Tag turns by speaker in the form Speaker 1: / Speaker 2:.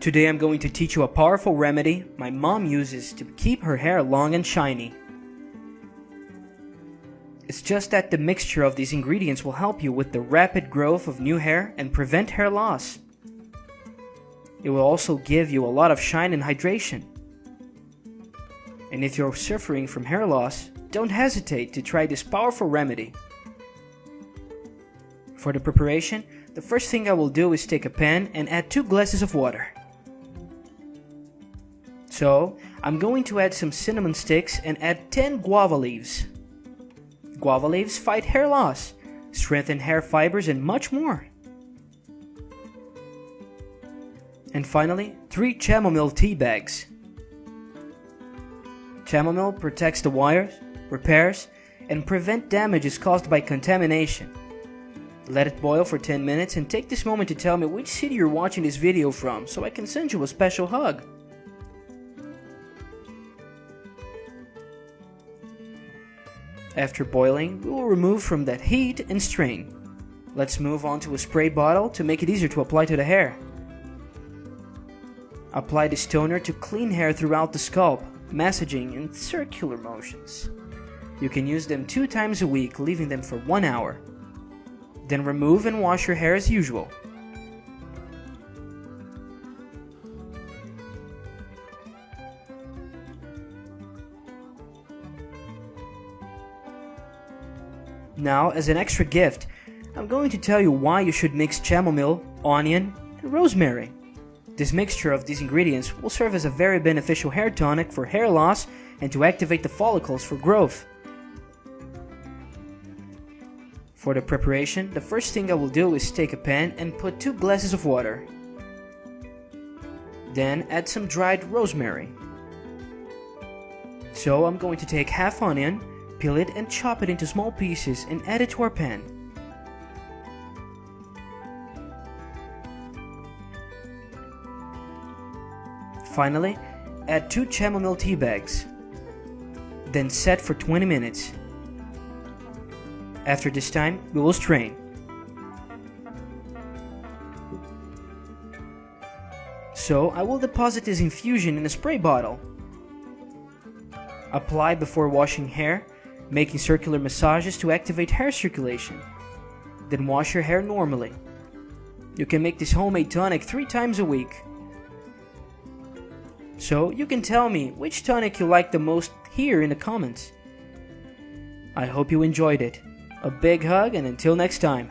Speaker 1: Today I'm going to teach you a powerful remedy my mom uses to keep her hair long and shiny. It's just that the mixture of these ingredients will help you with the rapid growth of new hair and prevent hair loss. It will also give you a lot of shine and hydration. And if you're suffering from hair loss, don't hesitate to try this powerful remedy. For the preparation, the first thing I will do is take a pan and add 2 glasses of water. So, I'm going to add some cinnamon sticks and add 10 guava leaves. Guava leaves fight hair loss, strengthen hair fibers, and much more. And finally, 3 chamomile tea bags. Chamomile protects the wires, repairs, and prevent damages caused by contamination. Let it boil for 10 minutes and take this moment to tell me which city you're watching this video from so I can send you a special hug. After boiling, we will remove from that heat and strain. Let's move on to a spray bottle to make it easier to apply to the hair. Apply this toner to clean hair throughout the scalp, massaging in circular motions. You can use them 2 times a week, leaving them for 1 hour. Then remove and wash your hair as usual. Now, as an extra gift, I'm going to tell you why you should mix chamomile, onion, and rosemary. This mixture of these ingredients will serve as a very beneficial hair tonic for hair loss and to activate the follicles for growth. For the preparation, the first thing I will do is take a pan and put 2 glasses of water. Then add some dried rosemary. So I'm going to take half onion, peel it and chop it into small pieces and add it to our pan. Finally, add 2 chamomile tea bags. Then set for 20 minutes. After this time, we will strain. So, I will deposit this infusion in a spray bottle. Apply before washing hair, making circular massages to activate hair circulation. Then wash your hair normally. You can make this homemade tonic 3 times a week. So, you can tell me which tonic you like the most here in the comments. I hope you enjoyed it. A big hug and until next time.